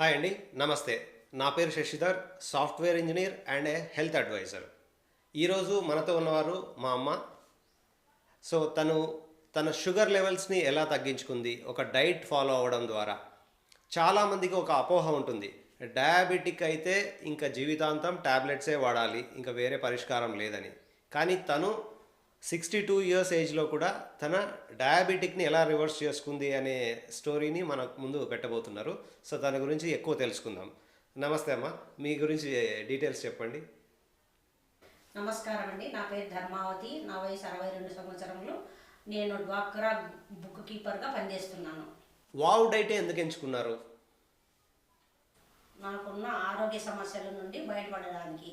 Hi అండి, నమస్తే. నా పేరు Shashidhar, software engineer and a health advisor. ఈరోజు మనతో ఉన్నవారు మా అమ్మ. సో తన షుగర్ లెవెల్స్ని ఎలా తగ్గించుకుంది ఒక డైట్ ఫాలో అవ్వడం ద్వారా. చాలామందికి ఒక అపోహ ఉంటుంది, డయాబెటిక్ అయితే ఇంకా జీవితాంతం ట్యాబ్లెట్సే వాడాలి, ఇంకా వేరే పరిష్కారం లేదని. కానీ తను 62 ఇయర్స్ ఏజ్లో కూడా తన డయాబెటిక్ని ఎలా రివర్స్ చేసుకుంది అనే స్టోరీని మన ముందు పెట్టబోతున్నారు. సో దాని గురించి ఎక్కువ తెలుసుకుందాం. నమస్తే అమ్మ, మీ గురించి డీటెయిల్స్ చెప్పండి. నమస్కారం అండి. నా పేరు ధర్మావతి. నా వయసు 62 సంవత్సరములు. నేను డ్వాక్రా బుక్ కీపర్గా పనిచేస్తున్నాను. వావ్ డైట్ ఎందుకు ఎంచుకున్నారు? నాకున్న ఆరోగ్య సమస్యల నుండి బయటపడడానికి.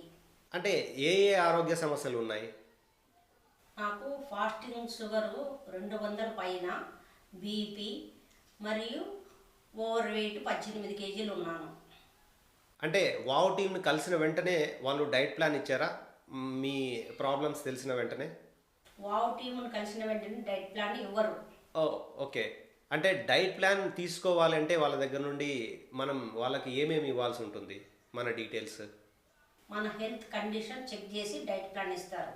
అంటే ఏ ఏ ఆరోగ్య సమస్యలు ఉన్నాయి? నాకు ఫాస్టింగ్ షుగరు 200 పైన, బీపీ మరియు ఓవర్ వెయిట్ 18 కేజీలు ఉన్నాను. అంటే వావ్ టీంని కలిసిన వెంటనే వాళ్ళు డైట్ ప్లాన్ ఇచ్చారా? మీ ప్రాబ్లమ్స్ తెలిసిన వెంటనే? వావ్ టీమును కలిసిన వెంటనే డైట్ ప్లాన్ ఇవ్వరు. ఓకే. అంటే డైట్ ప్లాన్ తీసుకోవాలంటే వాళ్ళ దగ్గర నుండి మనం వాళ్ళకి ఏమేమి ఇవ్వాల్సి ఉంటుంది? మన డీటెయిల్స్, మన హెల్త్ కండిషన్ చెక్ చేసి డైట్ ప్లాన్ ఇస్తారు.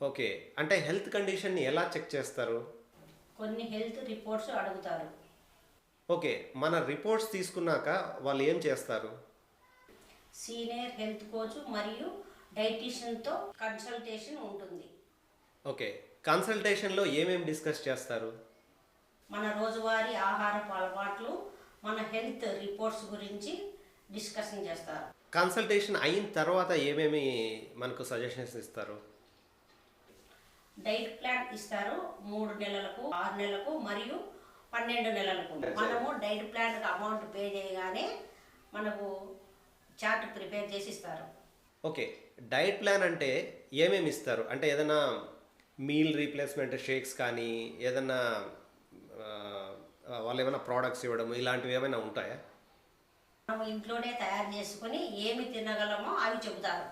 ఓకే. అంటే హెల్త్ కండిషన్ని ఎలా చెక్ చేస్తారు? కొన్ని హెల్త్ రిపోర్ట్స్ అడుగుతారు. ఓకే. మన రిపోర్ట్స్ తీసుకున్నాక వాళ్ళు ఏం చేస్తారు? సీనియర్ హెల్త్ కోచ్ మరియు డైటీషియన్తో కన్సల్టేషన్ ఉంటుంది. ఓకే. కన్సల్టేషన్లో ఏమేమి డిస్కస్ చేస్తారు? మన రోజువారీ ఆహారపు అలవాట్లు, మన హెల్త్ రిపోర్ట్స్ గురించి డిస్కషన్ చేస్తారు. కన్సల్టేషన్ అయిన తర్వాత ఏమేమి మనకు సజెషన్స్ ఇస్తారు? డైట్ ప్లాన్ ఇస్తారు. 3 నెలలకు, 6 నెలలకు మరియు 12 నెలలకు. మనము డైట్ ప్లాన్ అమౌంట్ పే చేయగానే మనకు చార్ట్ ప్రిపేర్ చేసి ఇస్తారు. ఓకే. డైట్ ప్లాన్ అంటే ఏమేమి ఇస్తారు? అంటే ఏదైనా మీల్ రీప్లేస్మెంట్ షేక్స్ కానీ, ఏదైనా వాళ్ళు ఏమైనా ప్రోడక్ట్స్ ఇవ్వడం ఇలాంటివి ఏమైనా ఉంటాయా? మనం ఇంట్లోనే తయారు చేసుకొని ఏమి తినగలమో అవి చెబుతారు.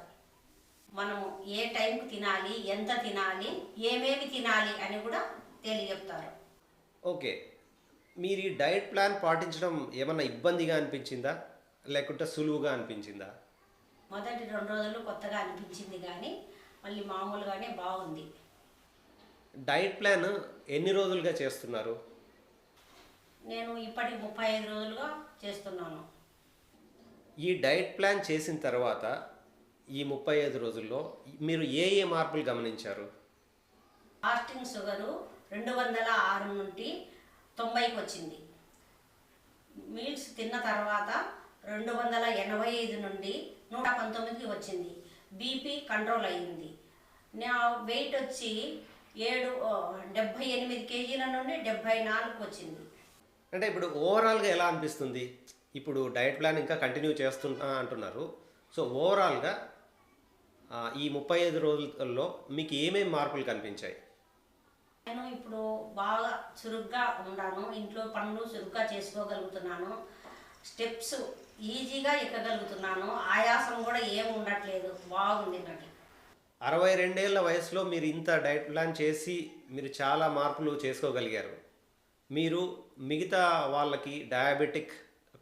మనము ఏ టైంకి తినాలి, ఎంత తినాలి, ఏమేమి తినాలి అని కూడా తెలియజెప్తారు. ఓకే. మీరు ఈ డైట్ ప్లాన్ పాటించడం ఏమన్నా ఇబ్బందిగా అనిపించిందా, లేకుంటే సులువుగా అనిపించిందా? మొదటి 2 రోజులు కొత్తగా అనిపించింది, కానీ మళ్ళీ మామూలుగానే బాగుంది. డైట్ ప్లాన్ ఎన్ని రోజులుగా చేస్తున్నారు? నేను ఇప్పటికి 35 రోజులుగా చేస్తున్నాను. ఈ డైట్ ప్లాన్ చేసిన తర్వాత ఈ 35 రోజుల్లో మీరు ఏ ఏ మార్పులు గమనించారు? ఫాస్టింగ్ షుగరు 206 నుండి 90కి వచ్చింది. మీల్స్ తిన్న తర్వాత 285 నుండి 119కి వచ్చింది. బీపీ కంట్రోల్ అయ్యింది. నా వెయిట్ వచ్చి 78 కేజీల నుండి 74కి వచ్చింది. అంటే ఇప్పుడు ఓవరాల్గా ఎలా అనిపిస్తుంది? ఇప్పుడు డైట్ ప్లాన్ ఇంకా కంటిన్యూ చేస్తున్నా అంటున్నారు. సో ఓవరాల్గా ఈ 35 రోజుల్లో మీకు ఏమేమి మార్పులు కనిపించాయి? నేను ఇప్పుడు బాగా చురుగ్గా ఉన్నాను. ఇంట్లో పనులు చురుగ్గా చేసుకోగలుగుతున్నాను. స్టెప్స్ ఈజీగా ఎక్కగలుగుతున్నాను. ఆయాసం కూడా ఏం ఉండట్లేదు. బాగుంది నాకు. 62 ఏళ్ల వయసులో మీరు ఇంత డైట్ ప్లాన్ చేసి మీరు చాలా మార్పులు చేసుకోగలిగారు. మీరు మిగతా వాళ్ళకి, డయాబెటిక్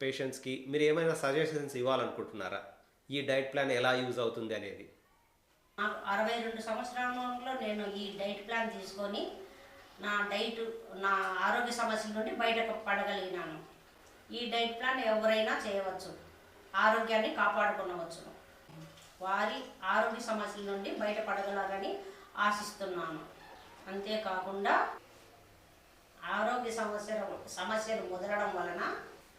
పేషెంట్స్కి మీరు ఏమైనా సజెషన్స్ ఇవ్వాలనుకుంటున్నారా? ఈ డైట్ ప్లాన్ ఎలా యూజ్ అవుతుంది అనేది? నాకు 62 సంవత్సరాలలో నేను ఈ డైట్ ప్లాన్ తీసుకొని నా ఆరోగ్య సమస్యల నుండి బయటకు పడగలిగినాను. ఈ డైట్ ప్లాన్ ఎవరైనా చేయవచ్చు, ఆరోగ్యాన్ని కాపాడుకోవచ్చు. వారి ఆరోగ్య సమస్యల నుండి బయటపడగలరని ఆశిస్తున్నాను. అంతేకాకుండా ఆరోగ్య సమస్యలు ముదరడం వలన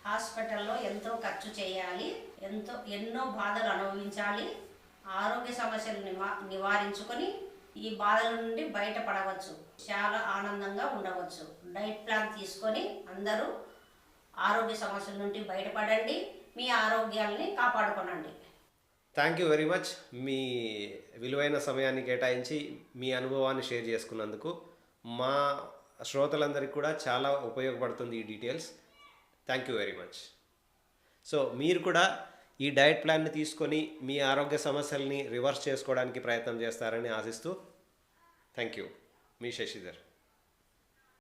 హాస్పిటల్లో ఎంతో ఖర్చు చేయాలి, ఎన్నో బాధలు అనుభవించాలి. ఆరోగ్య సమస్యలు నివారించుకొని ఈ బాధల నుండి బయటపడవచ్చు, చాలా ఆనందంగా ఉండవచ్చు. డైట్ ప్లాన్ తీసుకొని అందరూ ఆరోగ్య సమస్యల నుండి బయటపడండి, మీ ఆరోగ్యాన్ని కాపాడుకోనండి. Thank you very much. మీ విలువైన సమయాన్ని కేటాయించి మీ అనుభవాన్ని షేర్ చేసుకున్నందుకు మా శ్రోతలందరికీ కూడా చాలా ఉపయోగపడుతుంది ఈ details. Thank you very much. So మీరు కూడా ఈ డైట్ ప్లాన్ని తీసుకొని మీ ఆరోగ్య సమస్యల్ని రివర్స్ చేసుకోవడానికి ప్రయత్నం చేస్తారని ఆశిస్తూ థ్యాంక్ యూ. మీ శశిధర్.